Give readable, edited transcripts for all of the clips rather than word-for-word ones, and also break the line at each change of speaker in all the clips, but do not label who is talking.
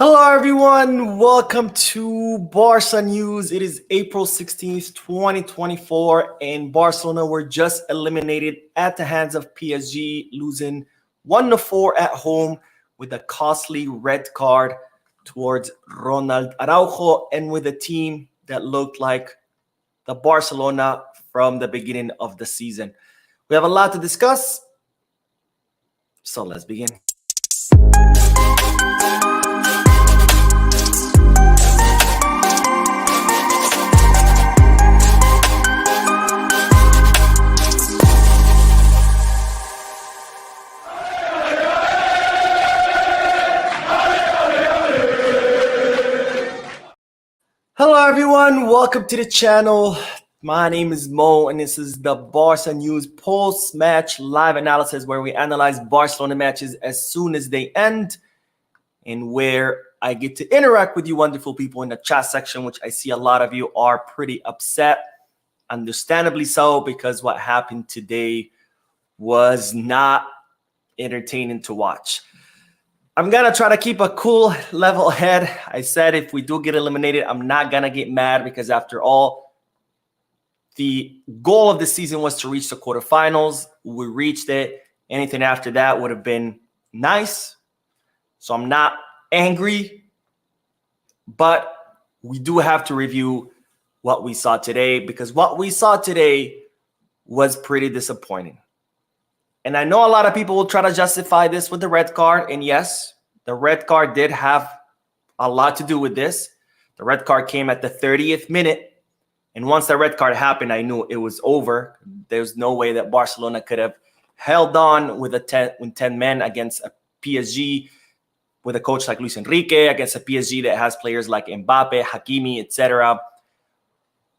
Hello, everyone. Welcome to Barca News. It is April 16th, 2024, and Barcelona were just eliminated at the hands of PSG, losing 1-4 at home with a costly red card towards Ronald Araujo and with a team that looked like the Barcelona from the beginning of the season. We have a lot to discuss, so let's begin. Hello everyone, welcome to the channel. My name is Mo and this is the Barca News post-match live analysis where we analyze Barcelona matches as soon as they end and where I get to interact with you wonderful people in the chat section, which I see a lot of you are pretty upset, understandably so, because what happened today was not entertaining to watch. I'm going to try to keep a cool level head. I said if we do get eliminated, I'm not going to get mad because after all, the goal of the season was to reach the quarterfinals. We reached it. Anything after that would have been nice. So I'm not angry, but we do have to review what we saw today because what we saw today was pretty disappointing. And I know a lot of people will try to justify this with the red card. And yes, the red card did have a lot to do with this. The red card came at the 30th minute. And once the red card happened, I knew it was over. There's no way that Barcelona could have held on with 10 men against a PSG with a coach like Luis Enrique, against a PSG that has players like Mbappe, Hakimi, etc.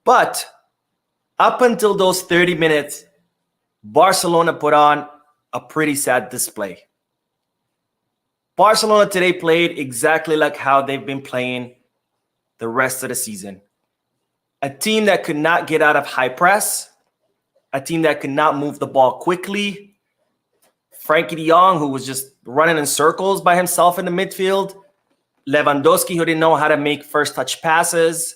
But up until those 30 minutes, Barcelona put on a pretty sad display. Barcelona today played exactly like how they've been playing the rest of the season. A team that could not get out of high press, a team that could not move the ball quickly. Frankie de Jong, who was just running in circles by himself in the midfield. Lewandowski, who didn't know how to make first touch passes.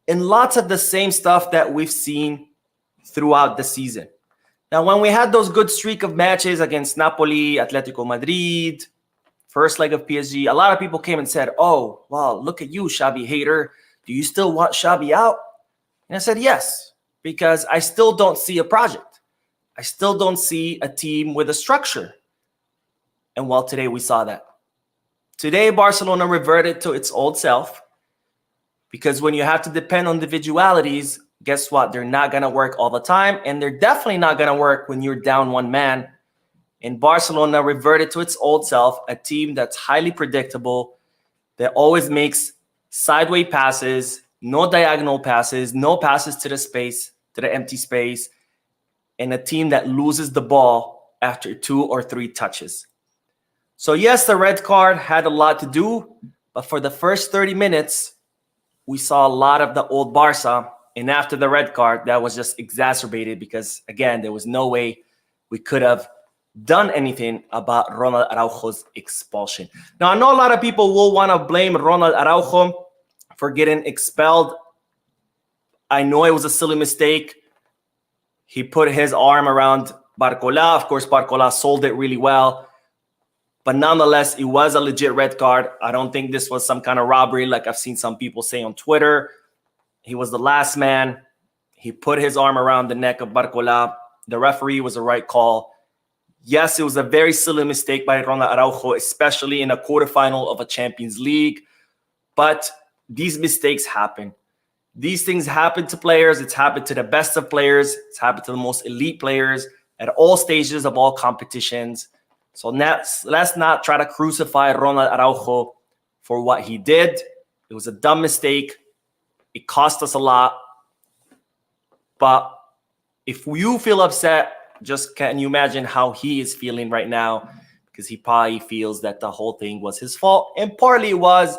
And lots of the same stuff that we've seen throughout the season. Now, when we had those good streak of matches against Napoli, Atletico Madrid, first leg of PSG, a lot of people came and said, oh, well, look at you, Xavi hater. Do you still want Xavi out? And I said, yes, because I still don't see a project. I still don't see a team with a structure. And well, today we saw that. Today, Barcelona reverted to its old self because when you have to depend on individualities, guess what? They're not going to work all the time, and they're definitely not going to work when you're down one man. And Barcelona reverted to its old self, a team that's highly predictable, that always makes sideways passes, no diagonal passes, no passes to the space, to the empty space, and a team that loses the ball after 2 or 3 touches. So yes, the red card had a lot to do, but for the first 30 minutes, we saw a lot of the old Barca. And after the red card, that was just exacerbated because, again, there was no way we could have done anything about Ronald Araujo's expulsion. Now, I know a lot of people will want to blame Ronald Araujo for getting expelled. I know it was a silly mistake. He put his arm around Barcola. Of course, Barcola sold it really well. But nonetheless, it was a legit red card. I don't think this was some kind of robbery like I've seen some people say on Twitter. He was the last man. He put his arm around the neck of Barcola. The referee was the right call. Yes, it was a very silly mistake by Ronald Araujo, especially in a quarterfinal of a Champions League. But these mistakes happen. These things happen to players. It's happened to the best of players. It's happened to the most elite players at all stages of all competitions. So let's not try to crucify Ronald Araujo for what he did. It was a dumb mistake. It cost us a lot. But if you feel upset, just can you imagine how he is feeling right now? Because he probably feels that the whole thing was his fault. And partly it was.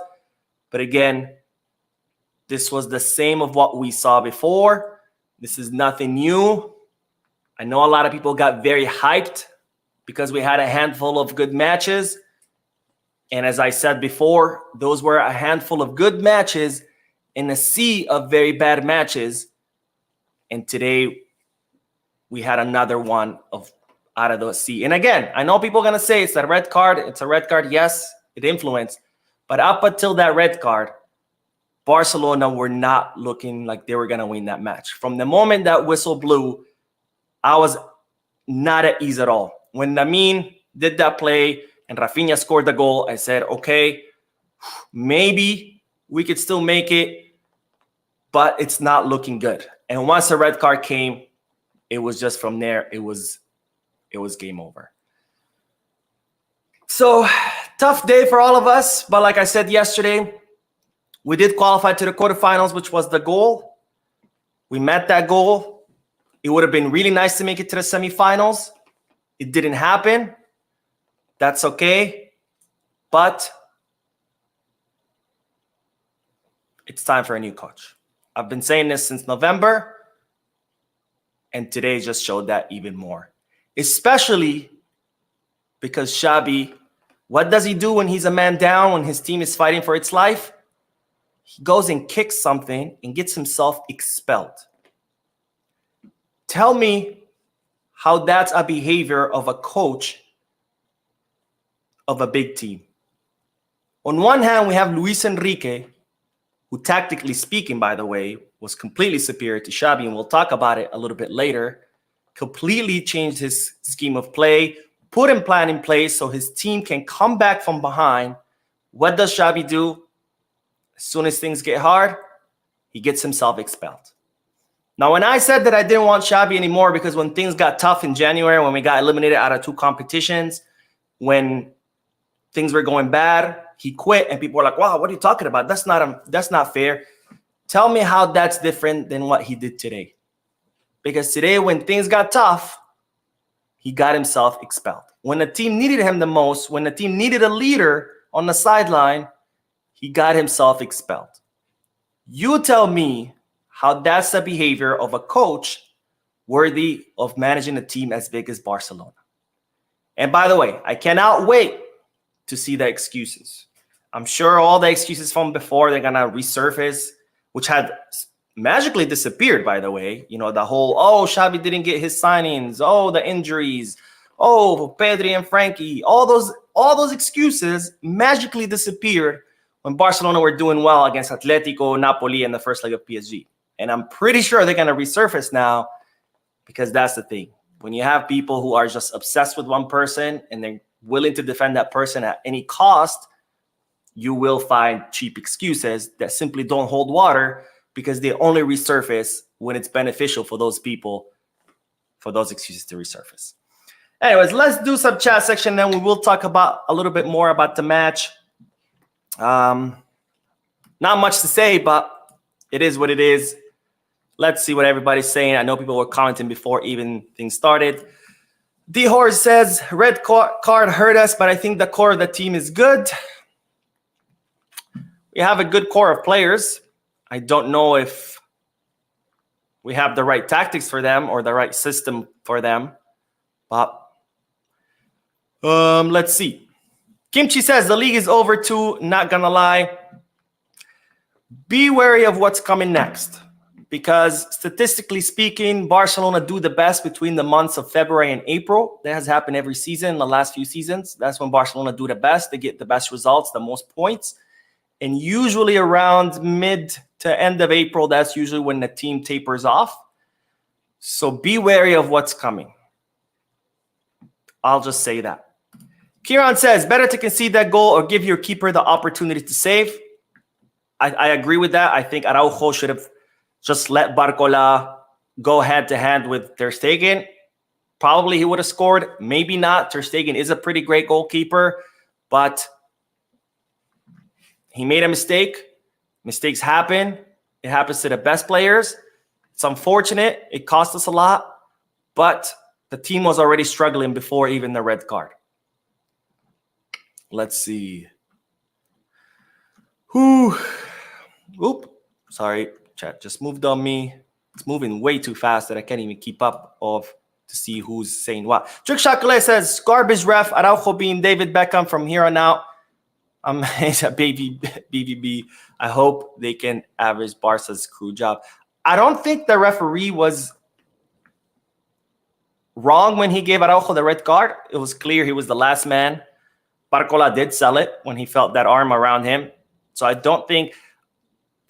But again, this was the same of what we saw before. This is nothing new. I know a lot of people got very hyped because we had a handful of good matches. And as I said before, those were a handful of good matches in a sea of very bad matches. And today we had another one out of the sea. And again, I know people are going to say it's a red card. It's a red card. Yes, it influenced. But up until that red card, Barcelona were not looking like they were going to win that match. From the moment that whistle blew, I was not at ease at all. When Lamine did that play and Rafinha scored the goal, I said, okay, maybe we could still make it, but it's not looking good. And once the red card came, it was just from there, it was game over. So, tough day for all of us. But like I said yesterday, we did qualify to the quarterfinals, which was the goal. We met that goal. It would have been really nice to make it to the semifinals. It didn't happen. That's okay. But it's time for a new coach. I've been saying this since November, and today just showed that even more. Especially because Xavi, what does he do when he's a man down, when his team is fighting for its life? He goes and kicks something and gets himself expelled. Tell me how that's a behavior of a coach of a big team. On one hand, we have Luis Enrique, who tactically speaking, by the way, was completely superior to Xavi, and we'll talk about it a little bit later. Completely changed his scheme of play, put a plan in place so his team can come back from behind. What does Xavi do? As soon as things get hard, he gets himself expelled. Now, when I said that I didn't want Xavi anymore because when things got tough in January, when we got eliminated out of 2 competitions, when things were going bad, he quit, and people were like, wow, what are you talking about? That's not fair. Tell me how that's different than what he did today. Because today, when things got tough, he got himself expelled. When the team needed him the most, when the team needed a leader on the sideline, he got himself expelled. You tell me how that's the behavior of a coach worthy of managing a team as big as Barcelona. And by the way, I cannot wait to see the excuses. I'm sure all the excuses from before, they're going to resurface, which had magically disappeared, by the way. You know, the whole, oh, Xavi didn't get his signings. Oh, the injuries. Oh, Pedri and Frankie. All those excuses magically disappeared when Barcelona were doing well against Atletico, Napoli, and the first leg of PSG. And I'm pretty sure they're going to resurface now, because that's the thing. When you have people who are just obsessed with one person and they're willing to defend that person at any cost, you will find cheap excuses that simply don't hold water, because they only resurface when it's beneficial for those people, for those excuses to resurface. Anyways, let's do some chat section, then we will talk about a little bit more about the match. Not much to say, but it is what it is. Let's see what everybody's saying. I know people were commenting before even things started. D-Horse says, red card hurt us, but I think the core of the team is good. We have a good core of players. I don't know if we have the right tactics for them or the right system for them. But let's see. Kimchi says, the league is over too, not gonna lie. Be wary of what's coming next, because statistically speaking, Barcelona do the best between the months of February and April. That has happened every season, the last few seasons. That's when Barcelona do the best. They get the best results, the most points. And usually around mid to end of April, that's usually when the team tapers off. So be wary of what's coming. I'll just say that. Kieran says, better to concede that goal or give your keeper the opportunity to save. I agree with that. I think Araujo should have just let Barcola go head-to-hand with Ter Stegen. Probably he would have scored. Maybe not. Ter Stegen is a pretty great goalkeeper, but he made a mistake. Mistakes happen. It happens to the best players. It's unfortunate. It cost us a lot, but the team was already struggling before even the red card. Let's see. Oop. Sorry, chat just moved on me. It's moving way too fast that I can't even keep up to see who's saying what. Trick Chocolat says, garbage ref, Araujo being David Beckham from here on out. It's a baby BVB. I hope they can average Barca's screw job. I don't think the referee was wrong when he gave Araujo the red card. It was clear he was the last man. Barcola did sell it when he felt that arm around him. So I don't think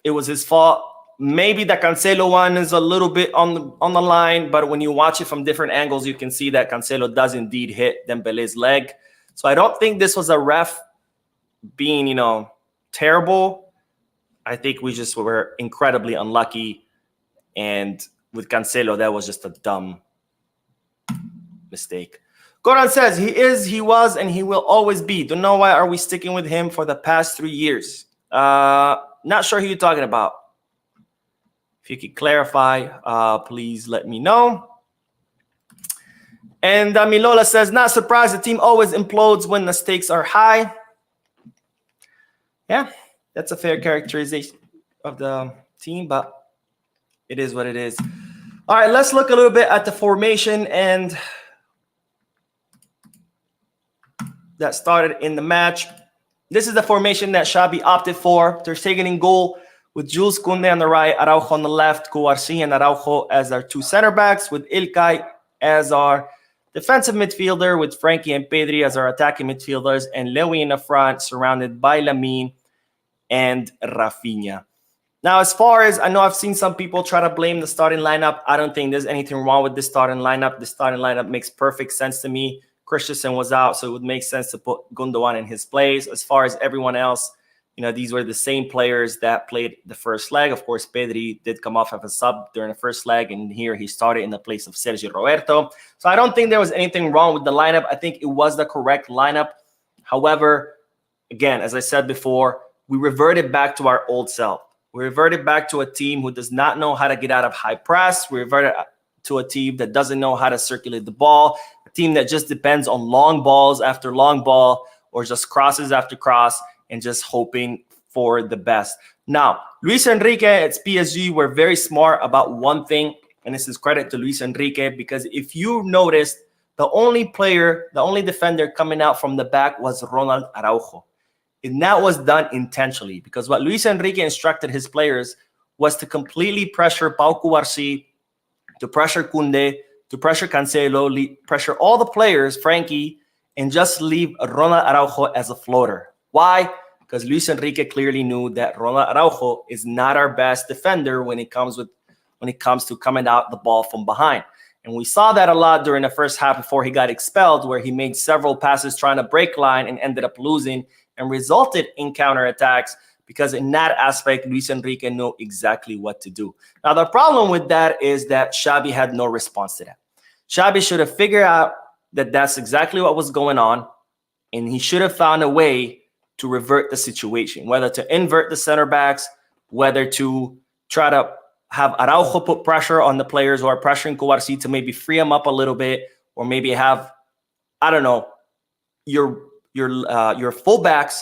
it was his fault. Maybe the Cancelo one is a little bit on the line, but when you watch it from different angles, you can see that Cancelo does indeed hit Dembele's leg. So I don't think this was a ref being, terrible. I think we just were incredibly unlucky. And with Cancelo, that was just a dumb mistake. Goran says, he was, and he will always be. Don't know why are we sticking with him for the past 3 years. Not sure who you're talking about. If you could clarify, please let me know. And Milola says, not surprised. The team always implodes when the stakes are high. Yeah, that's a fair characterization of the team, but it is what it is. All right, let's look a little bit at the formation and that started in the match. This is the formation that Xavi opted for. Ter Stegen in goal with Jules Koundé on the right, Araujo on the left, Kouarsi and Araujo as our two center backs, with Ilkay as our defensive midfielder, with Frankie and Pedri as our attacking midfielders, and Lewy in the front, surrounded by Lamine and Rafinha. Now, as far as I know, I've seen some people try to blame the starting lineup. I don't think there's anything wrong with this starting lineup. The starting lineup makes perfect sense to me. Christensen was out, so it would make sense to put Gundogan in his place. As far as everyone else, these were the same players that played the first leg. Of course, Pedri did come off of a sub during the first leg, and here he started in the place of Sergio Roberto. So I don't think there was anything wrong with the lineup. I think it was the correct lineup. However, again, as I said before, we reverted back to our old self. We reverted back to a team who does not know how to get out of high press. We reverted to a team that doesn't know how to circulate the ball, a team that just depends on long balls after long ball or just crosses after cross and just hoping for the best. Now, Luis Enrique at PSG were very smart about one thing, and this is credit to Luis Enrique, because if you noticed, the only defender coming out from the back was Ronald Araujo. And that was done intentionally, because what Luis Enrique instructed his players was to completely pressure Pau Kouarsi, to pressure Koundé, to pressure Cancelo, pressure all the players, Frankie, and just leave Ronald Araujo as a floater. Why? Because Luis Enrique clearly knew that Ronald Araujo is not our best defender when it comes to coming out the ball from behind. And we saw that a lot during the first half before he got expelled, where he made several passes trying to break line and ended up losing and resulted in counterattacks, because in that aspect, Luis Enrique knew exactly what to do. Now, the problem with that is that Xavi had no response to that. Xavi should have figured out that that's exactly what was going on, and he should have found a way to revert the situation, whether to invert the center backs, whether to try to have Araujo put pressure on the players who are pressuring Kouarsi to maybe free him up a little bit, or maybe have, I don't know, your fullbacks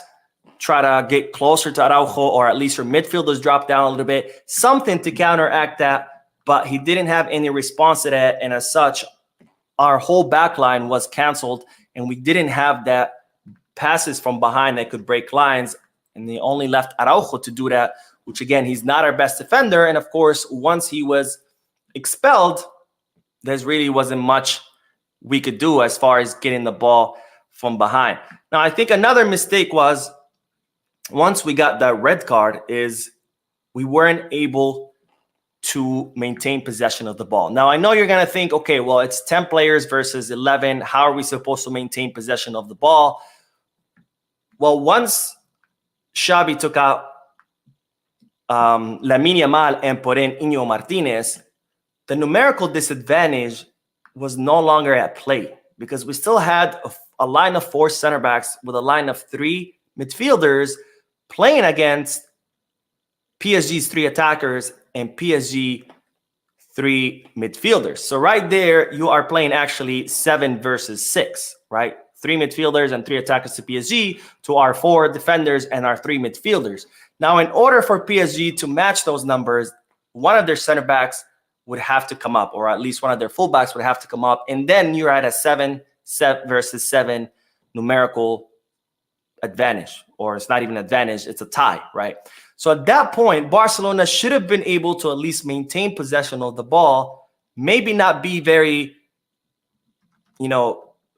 try to get closer to Araujo, or at least your midfielders drop down a little bit, something to counteract that. But he didn't have any response to that, and as such, our whole back line was canceled, and we didn't have that passes from behind that could break lines, and they only left Araujo to do that, which again, he's not our best defender. And of course, once he was expelled, there really wasn't much we could do as far as getting the ball from behind. Now, I think another mistake was, once we got that red card, is we weren't able to maintain possession of the ball. Now, I know you're going to think, okay, well, it's 10 players versus 11. How are we supposed to maintain possession of the ball? Well, once Xavi took out Lamine Yamal and put in Íñigo Martinez, the numerical disadvantage was no longer at play, because we still had a line of 4 center backs with a line of 3 midfielders playing against PSG's 3 attackers and PSG 3 midfielders. So right there, you are playing actually 7 versus 6, right? 3 midfielders and 3 attackers to PSG, to our 4 defenders and our 3 midfielders. Now, in order for PSG to match those numbers, one of their center backs would have to come up, or at least one of their fullbacks would have to come up, and then you're at a 7 versus 7 numerical advantage, or it's not even advantage, it's a tie, right? So at that point, Barcelona should have been able to at least maintain possession of the ball, maybe not be very,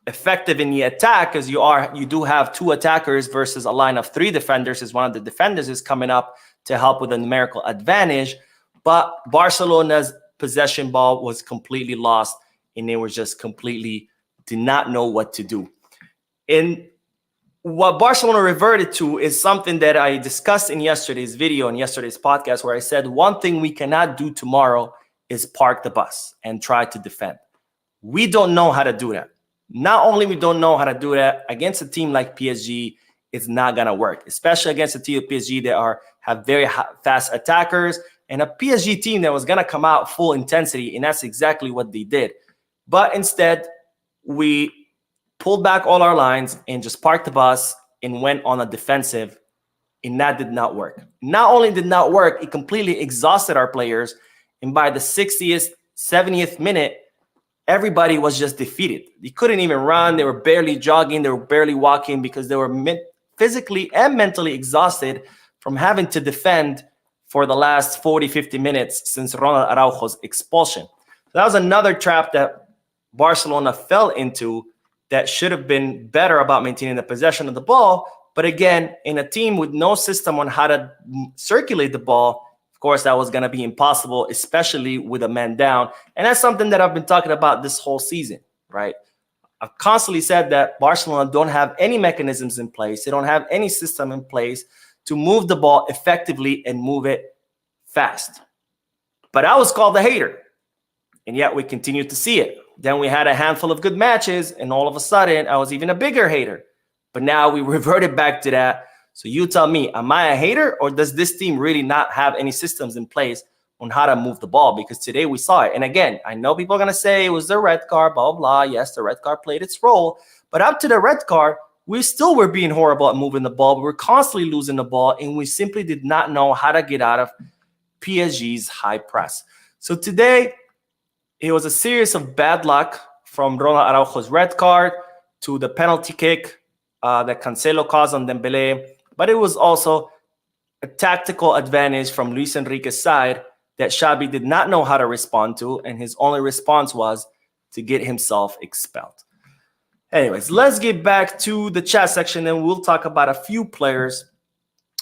effective in the attack, because you do have two attackers versus a line of three defenders, as one of the defenders is coming up to help with a numerical advantage. But Barcelona's possession ball was completely lost, and they were just completely did not know what to do. And what Barcelona reverted to is something that I discussed in yesterday's video and yesterday's podcast, where I said one thing we cannot do tomorrow is park the bus and try to defend. We don't know how to do that. Not only we don't know how to do that, against a team like PSG, it's not going to work, especially against a team of PSG that have very fast attackers and a PSG team that was going to come out full intensity, and that's exactly what they did. But instead, we pulled back all our lines and just parked the bus and went on a defensive, and that did not work. Not only did not work, it completely exhausted our players, and by the 60th, 70th minute, everybody was just defeated. They couldn't even run. They were barely jogging. They were barely walking because they were physically and mentally exhausted from having to defend for the last 40, 50 minutes since Ronald Araujo's expulsion. So that was another trap that Barcelona fell into, that should have been better about maintaining the possession of the ball. But again, in a team with no system on how to circulate the ball, of course, that was going to be impossible, especially with a man down. And that's something that I've been talking about this whole season, right? I've constantly said that Barcelona don't have any mechanisms in place. They don't have any system in place to move the ball effectively and move it fast. But I was called a hater, and yet we continue to see it. Then we had a handful of good matches, and all of a sudden, I was even a bigger hater. But now we reverted back to that. So you tell me, am I a hater, or does this team really not have any systems in place on how to move the ball? Because today we saw it. And again, I know people are going to say it was the red card, blah, blah, blah. Yes, the red card played its role. But up to the red card, we still were being horrible at moving the ball. We were constantly losing the ball, and we simply did not know how to get out of PSG's high press. So today, it was a series of bad luck, from Ronald Araujo's red card to the penalty kick that Cancelo caused on Dembélé. But it was also a tactical advantage from Luis Enrique's side that Xavi did not know how to respond to, and his only response was to get himself expelled. Anyways, let's get back to the chat section, and we'll talk about a few players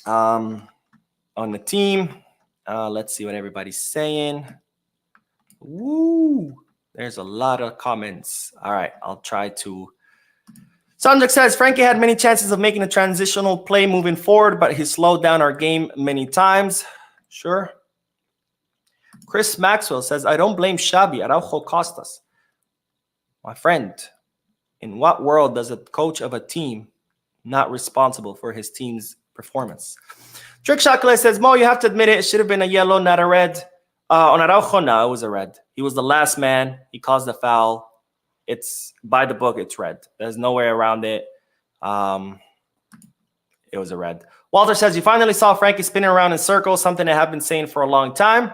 on the team. Let's see what everybody's saying. Woo! There's a lot of comments. All right, I'll try to. Sanjak says, Frankie had many chances of making a transitional play moving forward, but he slowed down our game many times. Sure. Chris Maxwell says, I don't blame Xavi. Araujo cost us. My friend, in what world does a coach of a team not responsible for his team's performance? Trick Chocolate says, Mo, you have to admit it. It should have been a yellow, not a red. On Araujo, no, it was a red. He was the last man. He caused the foul. It's by the book. It's red. There's no way around it. It was a red. Walter says, you finally saw Frankie spinning around in circles, something I have been saying for a long time.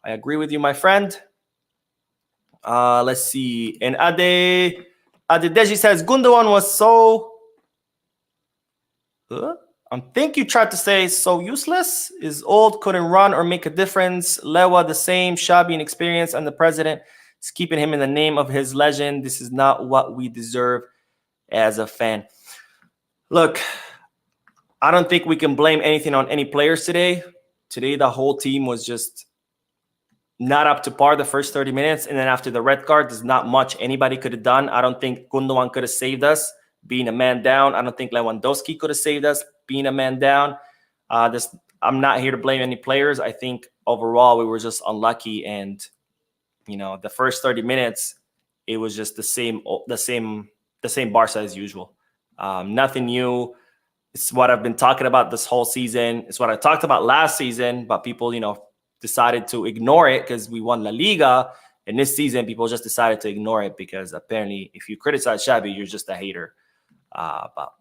I agree with you, my friend. Let's see. And Adedeji says, Gundogan was so... I think you tried to say so useless. Is old, couldn't run or make a difference. Lewa the same, Xavi inexperience, and the president is keeping him in the name of his legend. This is not what we deserve as a fan. Look, I don't think we can blame anything on any players today. Today, the whole team was just not up to par the first 30 minutes. And then after the red card, there's not much anybody could have done. I don't think Gundogan could have saved us being a man down. I don't think Lewandowski could have saved us being a man down. I'm not here to blame any players. I think overall we were just unlucky, and the first 30 minutes it was just the same Barca as usual. Nothing new. It's what I've been talking about this whole season. It's what I talked about last season, but people decided to ignore it because we won La Liga, and this season people just decided to ignore it because apparently if you criticize Xavi, you're just a hater. But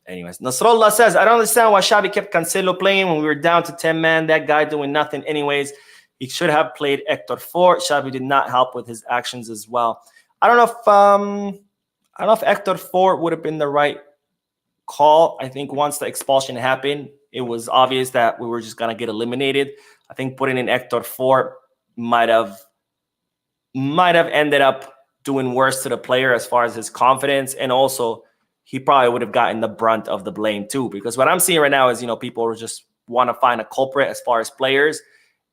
anyways, Nasrullah says, I don't understand why Xavi kept Cancelo playing when we were down to 10 man. That guy doing nothing anyways. He should have played Hector Fort. Xavi did not help with his actions as well. I don't know if Hector Fort would have been the right call. I think once the expulsion happened, it was obvious that we were just going to get eliminated. I think putting in Hector Fort might have ended up doing worse to the player as far as his confidence, and also he probably would have gotten the brunt of the blame too. Because what I'm seeing right now is, people just want to find a culprit as far as players,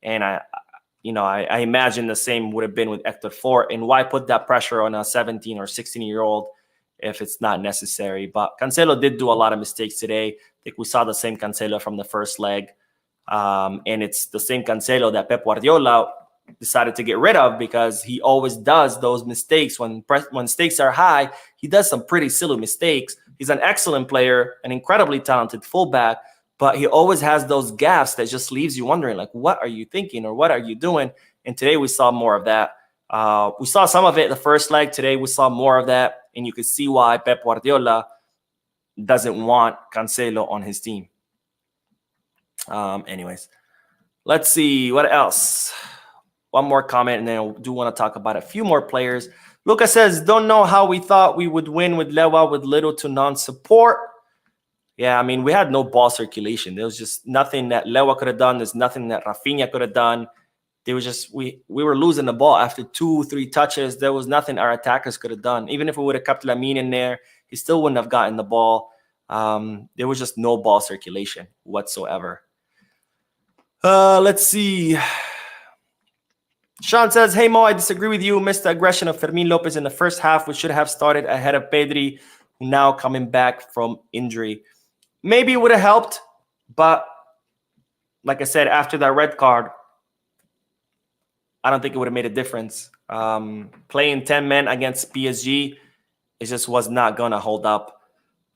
and I imagine the same would have been with Hector Fort. And why put that pressure on a 17 or 16-year-old if it's not necessary? But Cancelo did do a lot of mistakes today. I think we saw the same Cancelo from the first leg, and it's the same Cancelo that Pep Guardiola decided to get rid of, because he always does those mistakes when stakes are high. He does some pretty silly mistakes. He's an excellent player, an incredibly talented fullback, but he always has those gaffes that just leaves you wondering, like, what are you thinking or what are you doing? And today we saw more of that. We saw some of it the first leg. Today we saw more of that, and you could see why Pep Guardiola doesn't want Cancelo on his team. Anyways, let's see what else. One more comment, and then I do want to talk about a few more players. Lucas says, don't know how we thought we would win with Lewa with little to non-support. Yeah, I mean, we had no ball circulation. There was just nothing that Lewa could have done. There's nothing that Rafinha could have done. There was just, we were losing the ball after 2-3 touches. There was nothing our attackers could have done. Even if we would have kept Lamine in there, he still wouldn't have gotten the ball. There was just no ball circulation whatsoever. Let's see. Sean says, hey, Mo, I disagree with you. Missed the aggression of Fermin Lopez in the first half. We should have started ahead of Pedri, who now coming back from injury. Maybe it would have helped, but like I said, after that red card, I don't think it would have made a difference. Playing 10 men against PSG, it just was not going to hold up.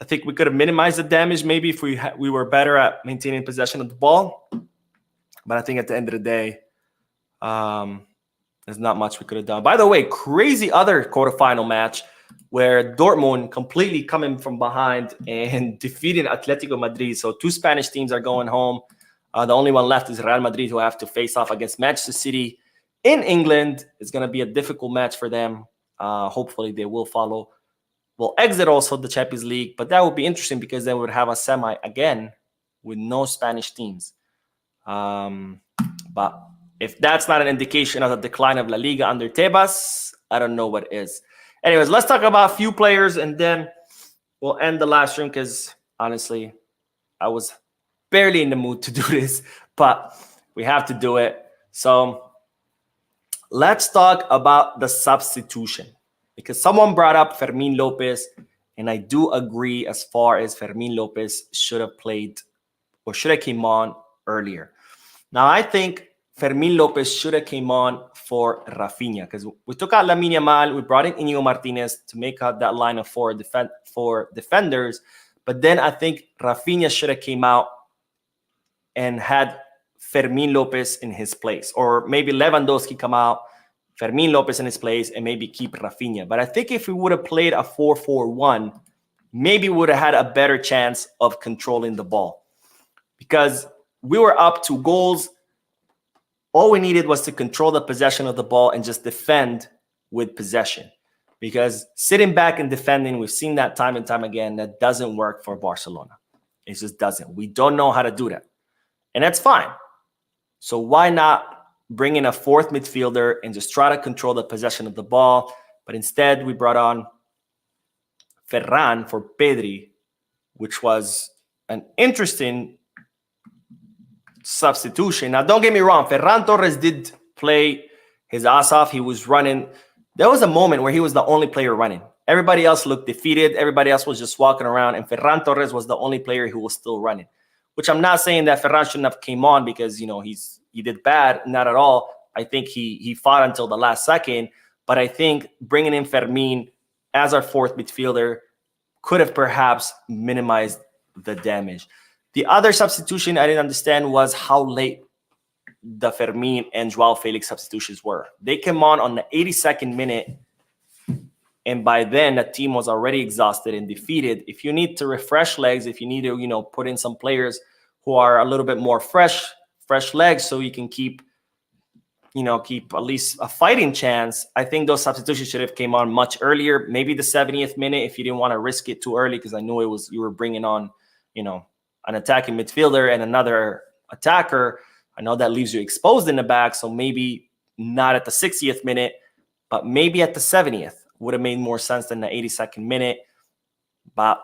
I think we could have minimized the damage maybe if we were better at maintaining possession of the ball. But I think at the end of the day, there's not much we could have done. By the way, crazy other quarterfinal match where Dortmund completely coming from behind and defeating Atletico Madrid. So 2 Spanish teams are going home. The only one left is Real Madrid, who have to face off against Manchester City in England. It's going to be a difficult match for them. Hopefully they will follow. We'll exit also the Champions League, but that would be interesting because then we would have a semi again with no Spanish teams. But if that's not an indication of the decline of La Liga under Tebas, I don't know what is. Anyways, let's talk about a few players, and then we'll end the live stream because, honestly, I was barely in the mood to do this, but we have to do it. So let's talk about the substitution, because someone brought up Fermin Lopez, and I do agree as far as Fermin Lopez should have played or should have came on earlier. Now, I think Fermin Lopez should have came on for Rafinha, because we took out Lamine Yamal, we brought in Inigo Martinez to make out that line of four defenders, but then I think Rafinha should have came out and had Fermin Lopez in his place, or maybe Lewandowski come out, Fermin Lopez in his place, and maybe keep Rafinha. But I think if we would have played a 4-4-1, maybe we would have had a better chance of controlling the ball, because we were up 2 goals. All we needed was to control the possession of the ball and just defend with possession. Because sitting back and defending, we've seen that time and time again, that doesn't work for Barcelona. It just doesn't. We don't know how to do that. And that's fine. So why not bring in a 4th midfielder and just try to control the possession of the ball? But instead, we brought on Ferran for Pedri, which was an interesting substitution. Now, don't get me wrong. Ferran Torres did play his ass off. He was running. There was a moment where he was the only player running. Everybody else looked defeated. Everybody else was just walking around. And Ferran Torres was the only player who was still running, which I'm not saying that Ferran shouldn't have came on because, he did bad. Not at all. I think he fought until the last second. But I think bringing in Fermin as our 4th midfielder could have perhaps minimized the damage. The other substitution I didn't understand was how late the Fermin and Joao Felix substitutions were. They came on the 82nd minute, and by then the team was already exhausted and defeated. If you need to refresh legs, if you need to, put in some players who are a little bit more fresh legs, so you can keep keep at least a fighting chance, I think those substitutions should have came on much earlier. Maybe the 70th minute if you didn't want to risk it too early, because I knew you were bringing on, an attacking midfielder and another attacker. I know that leaves you exposed in the back, so maybe not at the 60th minute, but maybe at the 70th would have made more sense than the 82nd minute. But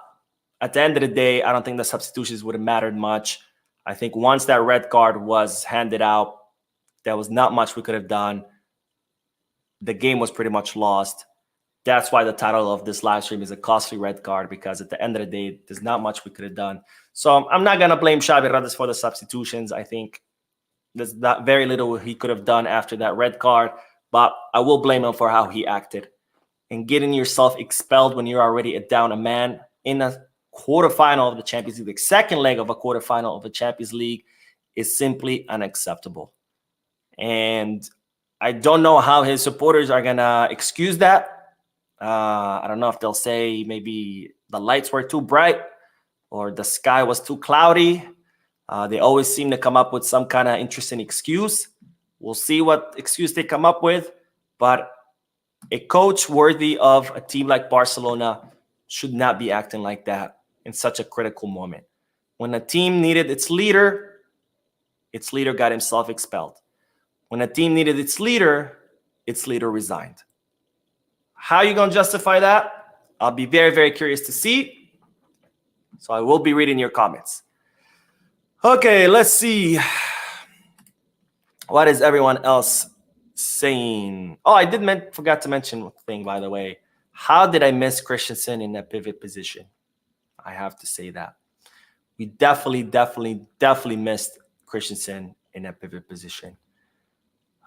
at the end of the day, I don't think the substitutions would have mattered much. I think once that red card was handed out, there was not much we could have done. The game was pretty much lost. That's why the title of this live stream is a costly red card, because at the end of the day, there's not much we could have done. So I'm not going to blame Xavi Hernandez for the substitutions. I think there's not very little he could have done after that red card, but I will blame him for how he acted. And getting yourself expelled when you're already down a man in a quarterfinal of the Champions League, the second leg of a quarterfinal of the Champions League, is simply unacceptable. And I don't know how his supporters are going to excuse that. I don't know if they'll say maybe the lights were too bright or the sky was too cloudy. They always seem to come up with some kind of interesting excuse. We'll see what excuse they come up with. But a coach worthy of a team like Barcelona should not be acting like that in such a critical moment. When a team needed its leader got himself expelled. When a team needed its leader resigned. How are you going to justify that? I'll be very, very curious to see. So I will be reading your comments. Okay, let's see. What is everyone else saying? Oh, I forgot to mention one thing, by the way. How did I miss Christensen in that pivot position? I have to say that. We definitely missed Christensen in that pivot position.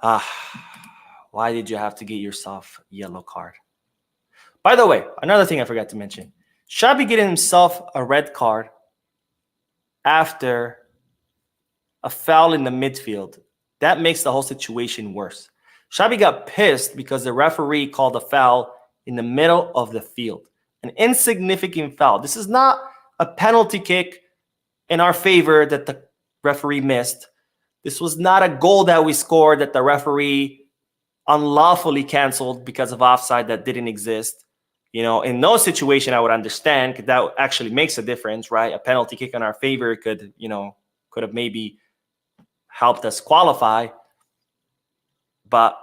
Why did you have to get yourself a yellow card? By the way, another thing I forgot to mention. Xavi getting himself a red card after a foul in the midfield. That makes the whole situation worse. Xavi got pissed because the referee called a foul in the middle of the field. An insignificant foul. This is not a penalty kick in our favor that the referee missed. This was not a goal that we scored that the referee unlawfully canceled because of offside that didn't exist. In no situation I would understand, because that actually makes a difference, right? A penalty kick in our favor could have maybe helped us qualify. But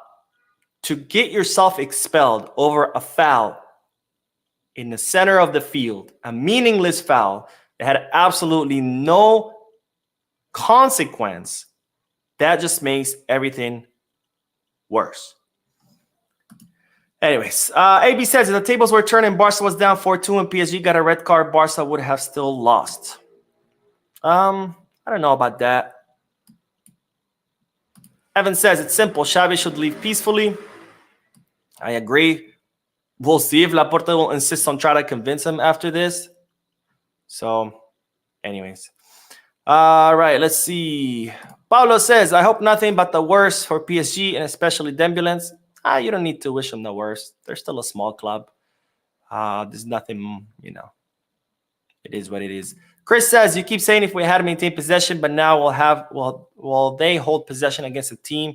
to get yourself expelled over a foul in the center of the field, a meaningless foul that had absolutely no consequence, that just makes everything worse. Anyways, AB says if the tables were turned and Barca was down 4-2 and PSG got a red card, Barca would have still lost. I don't know about that. Evan says it's simple. Xavi should leave peacefully. I agree. We'll see if Laporta will insist on trying to convince him after this. So, anyways. All right, let's see. Paulo says, I hope nothing but the worst for PSG and especially Dembélé. You don't need to wish them the worst. They're still a small club. There's nothing, it is what it is. Chris says, you keep saying if we had to maintain possession, but now will they hold possession against a team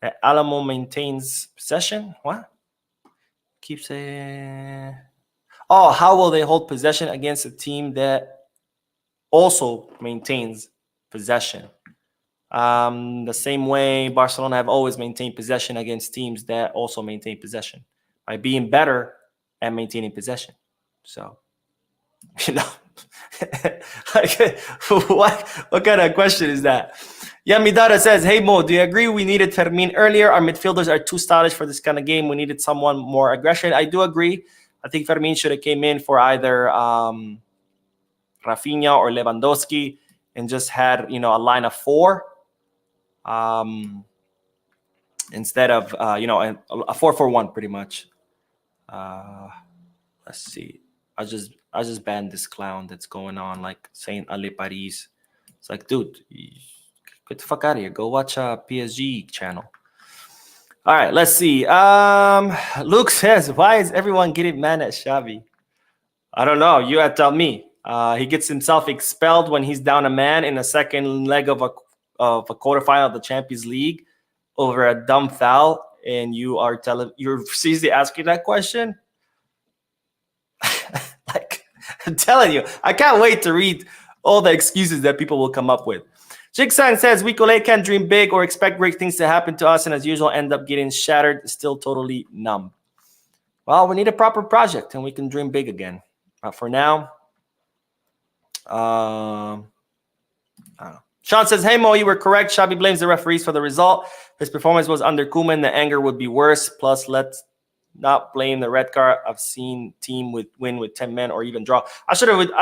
that Alamo maintains possession? What? Keep saying, how will they hold possession against a team that also maintains possession? The same way Barcelona have always maintained possession against teams that also maintain possession by being better at maintaining possession. So, what kind of question is that? Yamidara says, hey Mo, do you agree we needed Fermin earlier? Our midfielders are too stylish for this kind of game. We needed someone more aggression. I do agree. I think Fermin should have came in for either Rafinha or Lewandowski and just had a line of four. Instead of a 4-4-1 pretty much. Let's see. I just banned this clown that's going on like saying Ale Paris. It's like, dude, get the fuck out of here. Go watch a PSG channel. All right, let's see. Luke says, why is everyone getting mad at Xavi? I don't know. You have to tell me. He gets himself expelled when he's down a man in the second leg of a quarterfinal of the Champions League over a dumb foul, and you're seriously asking that question? Like, I'm telling you, I can't wait to read all the excuses that people will come up with. Jigsan says, we can't dream big or expect great things to happen to us, and as usual, end up getting shattered, still totally numb. Well, we need a proper project, and we can dream big again. But for now, I don't know. Sean says, hey, Mo, you were correct. Xavi blames the referees for the result. If his performance was under Koeman, the anger would be worse. Plus, let's not blame the red card. I've seen team win with 10 men or even draw. I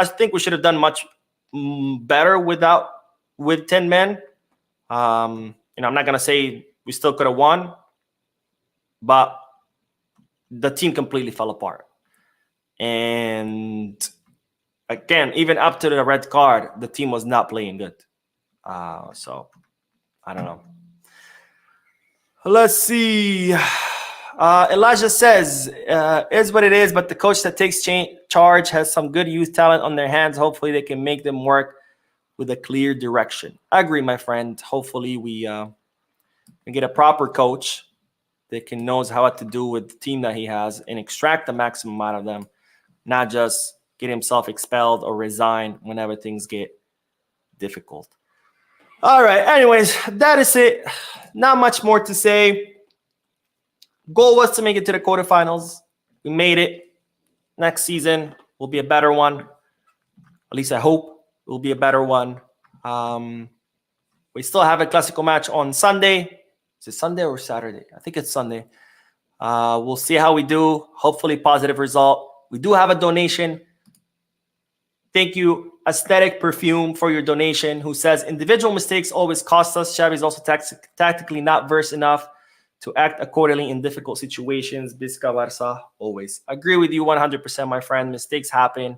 think we should have done much better with 10 men. I'm not going to say we still could have won, but the team completely fell apart. And again, even up to the red card, the team was not playing good. So I don't know. Let's see. Elijah says, is what it is, but the coach that takes charge has some good youth talent on their hands. Hopefully they can make them work with a clear direction. I agree, my friend. Hopefully we can get a proper coach that knows how to do with the team that he has and extract the maximum out of them, not just get himself expelled or resign whenever things get difficult. All right. Anyways, that is it. Not much more to say. Goal was to make it to the quarterfinals. We made it. Next season will be a better one. At least I hope it will be a better one. We still have a Clásico match on Sunday. Is it Sunday or Saturday? I think it's Sunday. We'll see how we do. Hopefully positive result. We do have a donation. Thank you, Aesthetic Perfume, for your donation, who says, individual mistakes always cost us. Xavi is also tactically not versed enough to act accordingly in difficult situations. Visca Barca, always. I agree with you 100%, my friend. Mistakes happen.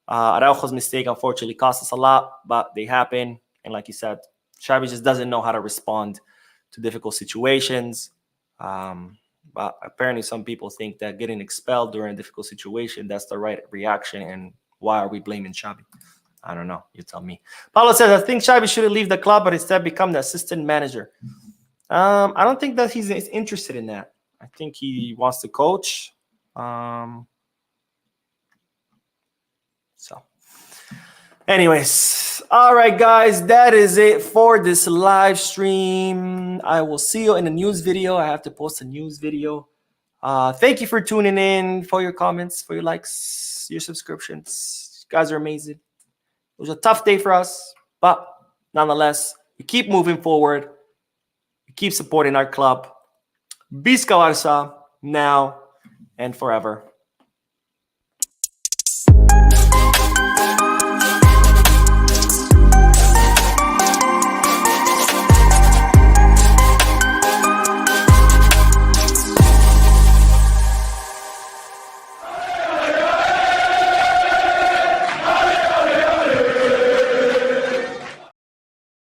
Araujo's mistake, unfortunately, cost us a lot, but they happen. And like you said, Xavi just doesn't know how to respond to difficult situations. But apparently some people think that getting expelled during a difficult situation, that's the right reaction. And why are we blaming Xavi? I don't know. You tell me. Paulo says, I think Xavi shouldn't leave the club, but instead become the assistant manager. I don't think that he's interested in that. I think he wants to coach. So anyways, all right, guys, that is it for this live stream. I will see you in a news video. I have to post a news video. Thank you for tuning in, for your comments, for your likes, your subscriptions. You guys are amazing. It was a tough day for us, but nonetheless, we keep moving forward. We keep supporting our club. Visca Barca now and forever.